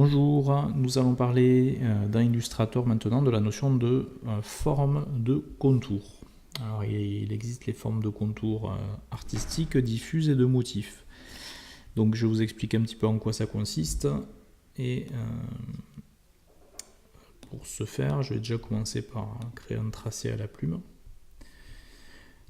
Bonjour, nous allons parler dans Illustrator maintenant de la notion de forme de contour. Alors il existe les formes de contour artistiques, diffuses et de motifs. Donc je vous explique un petit peu en quoi ça consiste. Et pour ce faire, je vais déjà commencer par créer un tracé à la plume.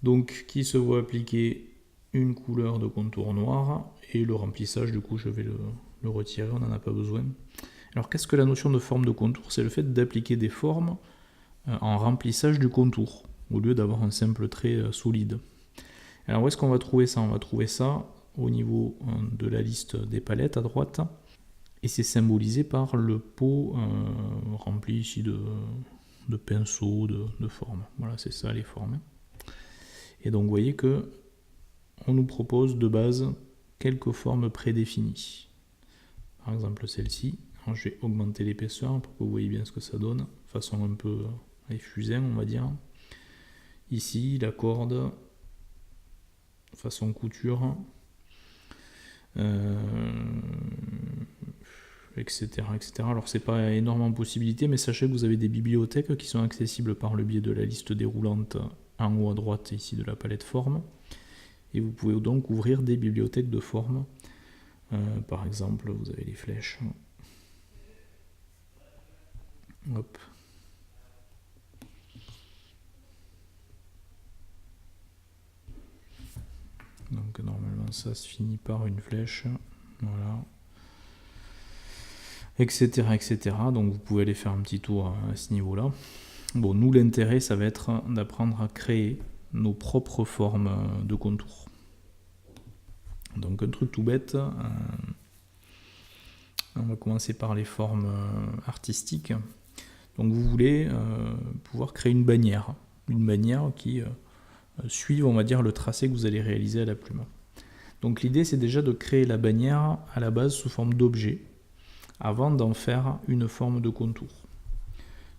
Donc qui se voit appliquer une couleur de contour noir et le remplissage, du coup je vais le retirer, on n'en a pas besoin. Alors qu'est-ce que la notion de forme de contour? C'est le fait d'appliquer des formes en remplissage du contour, au lieu d'avoir un simple trait solide. Alors où est-ce qu'on va trouver ça? On va trouver ça au niveau de la liste des palettes à droite, et c'est symbolisé par le pot rempli ici de pinceaux, de formes. Voilà, c'est ça les formes. Et donc vous voyez que on nous propose de base quelques formes prédéfinies. Par exemple celle-ci. Alors je vais augmenter l'épaisseur pour que vous voyez bien ce que ça donne, de façon un peu effusaine on va dire. Ici la corde, façon couture, etc., etc. Alors c'est pas énormément de possibilités, mais sachez que vous avez des bibliothèques qui sont accessibles par le biais de la liste déroulante en haut à droite ici de la palette forme. Et vous pouvez donc ouvrir des bibliothèques de formes. Par exemple, vous avez les flèches. Hop. Donc normalement ça se finit par une flèche. Voilà. Etc. etc. Donc vous pouvez aller faire un petit tour à ce niveau-là. Bon, nous l'intérêt ça va être d'apprendre à créer nos propres formes de contour. Donc un truc tout bête, on va commencer par les formes artistiques. Donc vous voulez pouvoir créer une bannière qui suive, on va dire, le tracé que vous allez réaliser à la plume. Donc l'idée c'est déjà de créer la bannière à la base sous forme d'objet, avant d'en faire une forme de contour.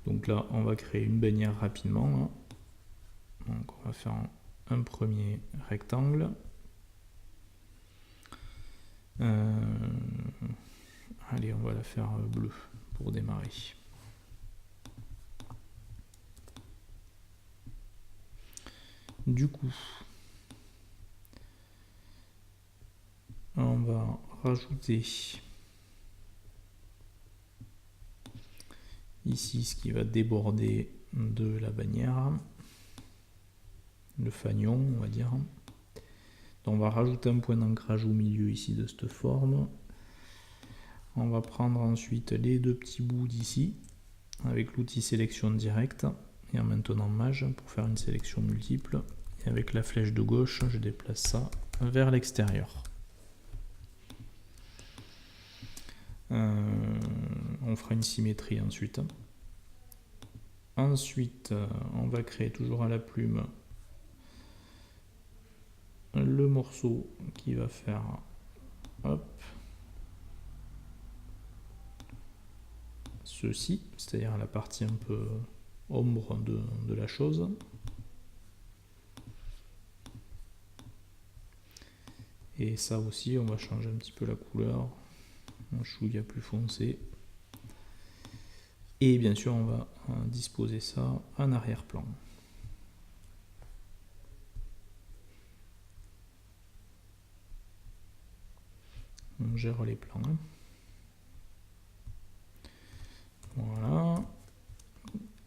Donc là on va créer une bannière rapidement. Donc on va faire un premier rectangle. Allez, on va la faire bleue pour démarrer. Du coup, on va rajouter ici ce qui va déborder de la bannière, le fanion on va dire. Donc on va rajouter un point d'ancrage au milieu ici de cette forme. On va prendre ensuite les deux petits bouts d'ici avec l'outil sélection directe et en maintenant Maj pour faire une sélection multiple. Et avec la flèche de gauche, je déplace ça vers l'extérieur. On fera une symétrie ensuite. Ensuite, on va créer toujours à la plume le morceau qui va faire hop, ceci, c'est-à-dire la partie un peu ombre de la chose. Et ça aussi, on va changer un petit peu la couleur, un chouïa plus foncé. Et bien sûr, on va disposer ça en arrière-plan. On gère les plans. Voilà.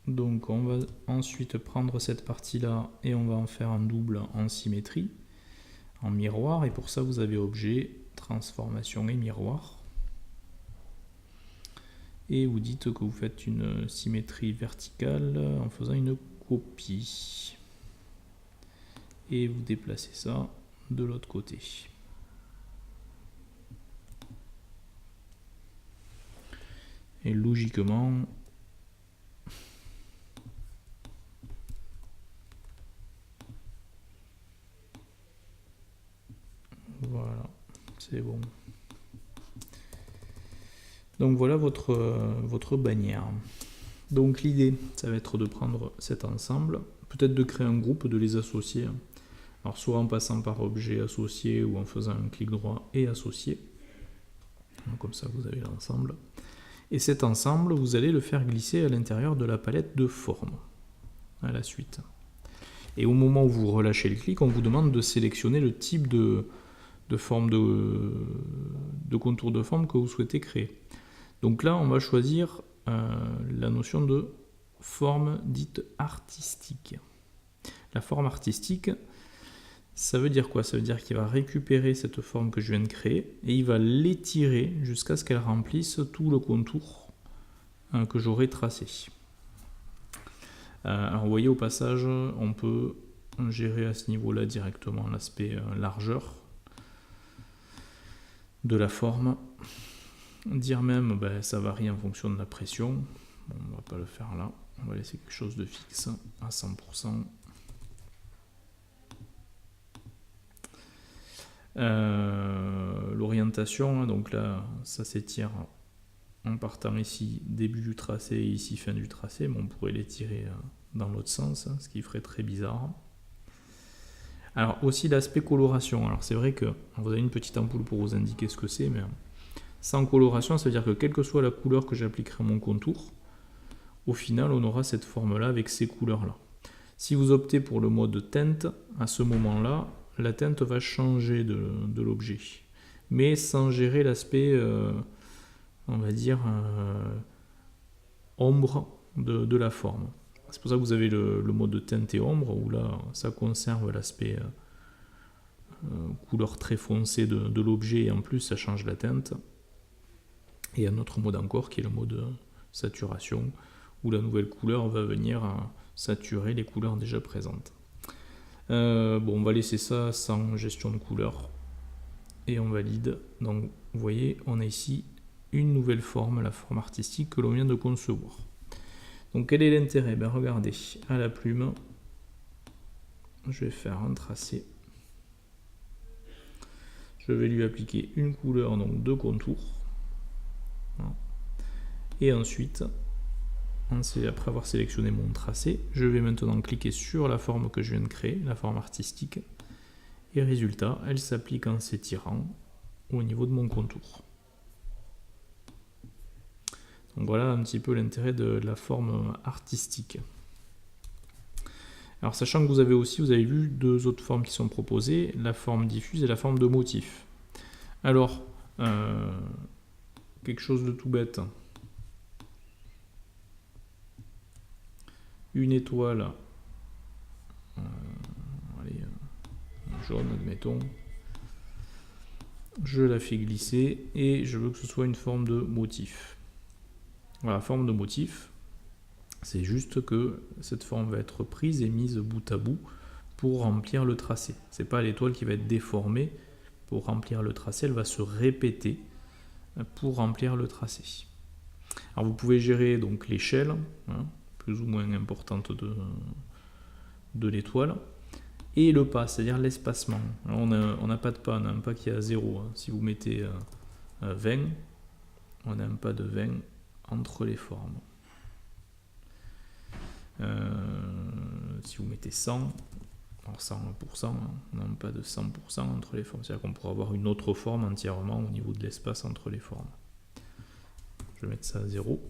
Donc on va ensuite prendre cette partie-là et on va en faire un double en symétrie, en miroir. Et pour ça, vous avez objet, transformation et miroir. Et vous dites que vous faites une symétrie verticale en faisant une copie. Et vous déplacez ça de l'autre côté. Et logiquement, voilà, c'est bon. Donc voilà votre bannière. Donc l'idée, ça va être de prendre cet ensemble, peut-être de créer un groupe, de les associer. Alors soit en passant par objet associé ou en faisant un clic droit et associé. Donc, comme ça, vous avez l'ensemble. Et cet ensemble, vous allez le faire glisser à l'intérieur de la palette de forme, à la suite. Et au moment où vous relâchez le clic, on vous demande de sélectionner le type de forme de contour de forme que vous souhaitez créer. Donc là, on va choisir la notion de forme dite artistique. La forme artistique, ça veut dire quoi? Ça veut dire qu'il va récupérer cette forme que je viens de créer et il va l'étirer jusqu'à ce qu'elle remplisse tout le contour que j'aurai tracé. Alors vous voyez, au passage, on peut gérer à ce niveau-là directement l'aspect largeur de la forme. Dire même, ça varie en fonction de la pression. Bon, on ne va pas le faire là. On va laisser quelque chose de fixe à 100%. L'orientation, donc là, ça s'étire en partant ici, début du tracé, et ici, fin du tracé. Mais on pourrait l'étirer dans l'autre sens, ce qui ferait très bizarre. Alors aussi l'aspect coloration. Alors c'est vrai que vous avez une petite ampoule pour vous indiquer ce que c'est, mais sans coloration, ça veut dire que quelle que soit la couleur que j'appliquerai à mon contour, au final on aura cette forme là avec ces couleurs là. Si vous optez pour le mode teinte, à ce moment là, la teinte va changer de l'objet, mais sans gérer l'aspect, on va dire, ombre de la forme. C'est pour ça que vous avez le mode teinte et ombre, où là ça conserve l'aspect couleur très foncée de l'objet, et en plus ça change la teinte. Et un autre mode encore qui est le mode saturation, où la nouvelle couleur va venir saturer les couleurs déjà présentes. Bon, on va laisser ça sans gestion de couleur et on valide. Donc vous voyez, on a ici une nouvelle forme, la forme artistique que l'on vient de concevoir. Donc quel est l'intérêt? Regardez, à la plume, je vais faire un tracé. Je vais lui appliquer une couleur, donc de contour. Et ensuite, après avoir sélectionné mon tracé, je vais maintenant cliquer sur la forme que je viens de créer, la forme artistique. Et résultat, elle s'applique en s'étirant au niveau de mon contour. Donc voilà un petit peu l'intérêt de la forme artistique. Alors sachant que vous avez vu deux autres formes qui sont proposées, la forme diffuse et la forme de motif. Alors, quelque chose de tout bête. Une étoile, jaune admettons, je la fais glisser et je veux que ce soit une forme de motif. Voilà, forme de motif, c'est juste que cette forme va être prise et mise bout à bout pour remplir le tracé. C'est pas l'étoile qui va être déformée pour remplir le tracé, elle va se répéter pour remplir le tracé. Alors vous pouvez gérer donc l'échelle, plus ou moins importante de l'étoile, et le pas, c'est-à-dire l'espacement. On n'a pas de pas, on a un pas qui est à 0. Si vous mettez 20, on a un pas de 20 entre les formes. Si vous mettez 100, alors 100%, on n'a un pas de 100% entre les formes. C'est-à-dire qu'on pourra avoir une autre forme entièrement au niveau de l'espace entre les formes. Je vais mettre ça à 0.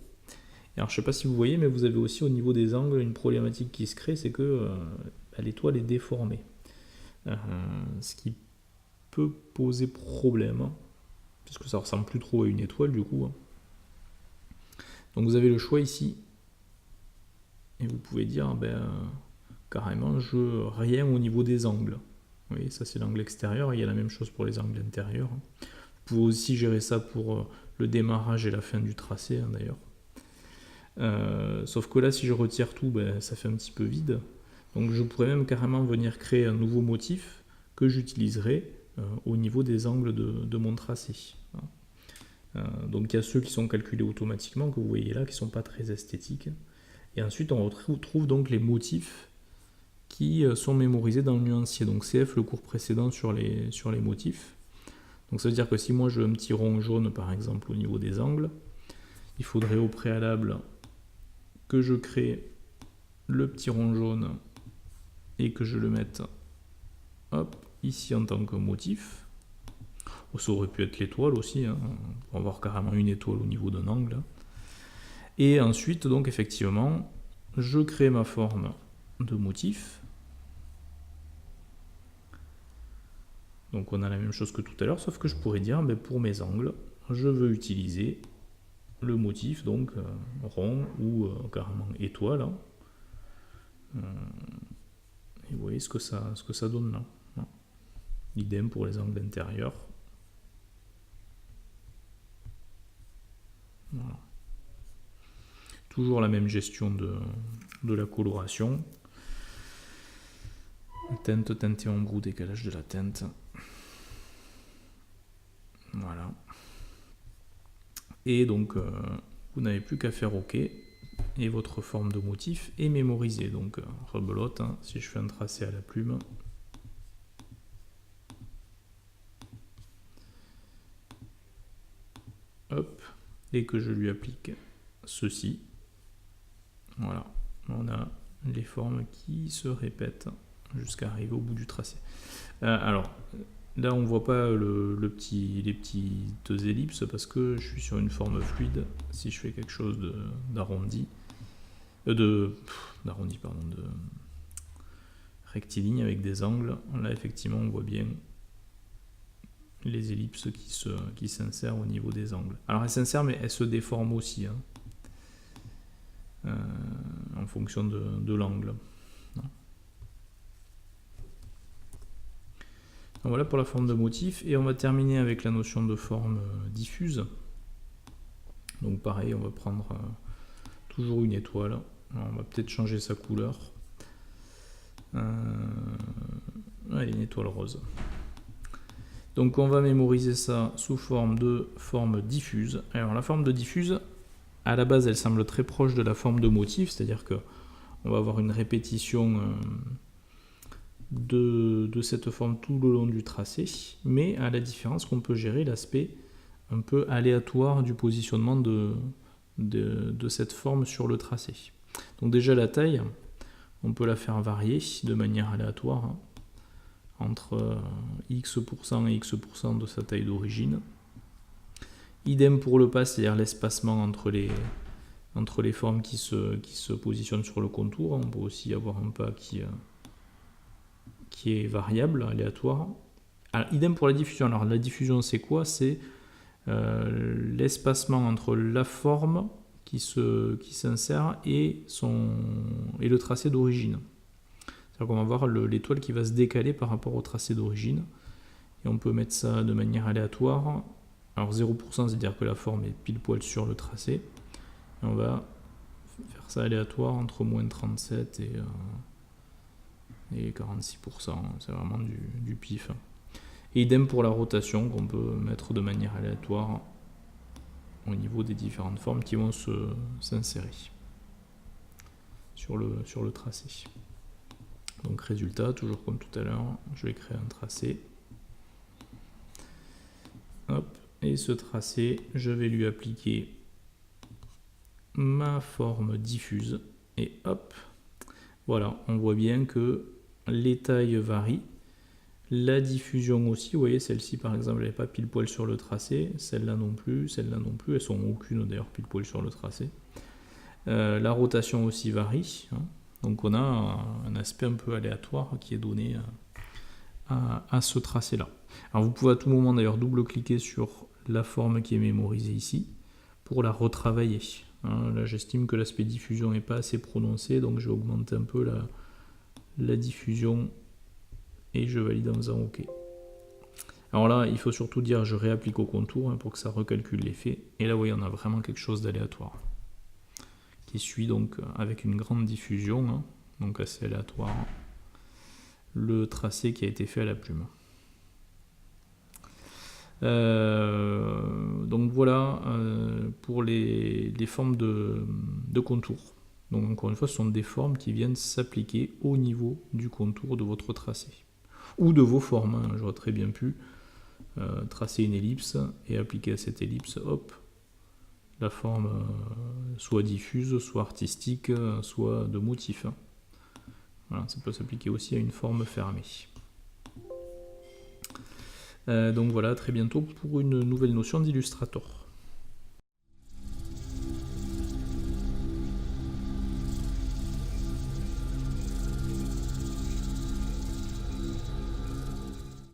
Alors je ne sais pas si vous voyez, mais vous avez aussi au niveau des angles une problématique qui se crée, c'est que l'étoile est déformée. Ce qui peut poser problème, puisque ça ressemble plus trop à une étoile du coup. Donc vous avez le choix ici, et vous pouvez dire carrément rien au niveau des angles. Vous voyez, ça c'est l'angle extérieur, il y a la même chose pour les angles intérieurs. Vous pouvez aussi gérer ça pour le démarrage et la fin du tracé d'ailleurs. Sauf que là, si je retire tout, ça fait un petit peu vide. Donc je pourrais même carrément venir créer un nouveau motif que j'utiliserai au niveau des angles de mon tracé. Donc il y a ceux qui sont calculés automatiquement, que vous voyez là, qui ne sont pas très esthétiques. Et ensuite, on retrouve donc les motifs qui sont mémorisés dans le nuancier. Donc CF, le cours précédent sur les motifs. Donc ça veut dire que si moi je veux un petit rond jaune, par exemple, au niveau des angles, il faudrait au préalable que je crée le petit rond jaune et que je le mette ici en tant que motif. Ça aurait pu être l'étoile aussi, hein, pour avoir carrément une étoile au niveau d'un angle. Et ensuite, donc effectivement, je crée ma forme de motif. Donc on a la même chose que tout à l'heure, sauf que je pourrais dire, ben, pour mes angles, je veux utiliser le motif, donc rond ou carrément étoile. Hein. Et vous voyez ce que ça donne là. Idem pour les angles intérieurs. Voilà. Toujours la même gestion de la coloration. Teinte, teintée ombre ou décalage de la teinte. Voilà. Et donc, vous n'avez plus qu'à faire OK. Et votre forme de motif est mémorisée. Donc, rebelote, hein, si je fais un tracé à la plume. Hop. Et que je lui applique ceci. Voilà. On a les formes qui se répètent jusqu'à arriver au bout du tracé. Alors, là on ne voit pas les petites ellipses parce que je suis sur une forme fluide. Si je fais quelque chose d'arrondi, de rectiligne avec des angles, là effectivement on voit bien les ellipses qui s'insèrent au niveau des angles. Alors elles s'insèrent mais elles se déforment aussi, hein, en fonction de l'angle. Voilà pour la forme de motif, et on va terminer avec la notion de forme diffuse. Donc pareil, on va prendre toujours une étoile. Alors, on va peut-être changer sa couleur. Allez, une étoile rose. Donc on va mémoriser ça sous forme de forme diffuse. Alors la forme de diffuse, à la base, elle semble très proche de la forme de motif, c'est-à-dire que on va avoir une répétition de cette forme tout le long du tracé, mais à la différence qu'on peut gérer l'aspect un peu aléatoire du positionnement de cette forme sur le tracé. Donc déjà la taille, on peut la faire varier de manière aléatoire, hein, entre X% et X% de sa taille d'origine. Idem pour le pas, c'est-à-dire l'espacement entre les formes qui se positionnent sur le contour. On peut aussi avoir un pas qui est variable, aléatoire. Alors, idem pour la diffusion. Alors la diffusion c'est quoi? C'est l'espacement entre la forme qui s'insère et le tracé d'origine. C'est-à-dire qu'on va voir l'étoile qui va se décaler par rapport au tracé d'origine. Et on peut mettre ça de manière aléatoire. Alors 0%, c'est-à-dire que la forme est pile poil sur le tracé. Et on va faire ça aléatoire entre moins 37 et 46%. C'est vraiment du pif. Et idem pour la rotation qu'on peut mettre de manière aléatoire au niveau des différentes formes qui vont s'insérer sur le tracé. Donc résultat, toujours comme tout à l'heure, je vais créer un tracé. Hop, et ce tracé, je vais lui appliquer ma forme diffuse. Et hop, voilà, on voit bien que les tailles varient. La diffusion aussi, vous voyez, celle-ci par exemple, elle n'est pas pile poil sur le tracé. Celle-là non plus, elles sont aucune d'ailleurs pile poil sur le tracé. La rotation aussi varie, hein. Donc on a un aspect un peu aléatoire qui est donné à ce tracé-là. Alors vous pouvez à tout moment d'ailleurs double-cliquer sur la forme qui est mémorisée ici pour la retravailler. Hein, là j'estime que l'aspect diffusion n'est pas assez prononcé, donc je vais augmenter un peu la diffusion et je valide en faisant OK. Alors là il faut surtout dire je réapplique au contour, hein, pour que ça recalcule l'effet. Et là vous voyez on a vraiment quelque chose d'aléatoire qui suit donc avec une grande diffusion, hein, donc assez aléatoire, le tracé qui a été fait à la plume. Donc voilà pour les formes de contour. Donc encore une fois, ce sont des formes qui viennent s'appliquer au niveau du contour de votre tracé. Ou de vos formes, hein. J'aurais très bien pu tracer une ellipse et appliquer à cette ellipse, hop, la forme soit diffuse, soit artistique, soit de motif. Voilà, ça peut s'appliquer aussi à une forme fermée. Donc voilà, à très bientôt pour une nouvelle notion d'Illustrator.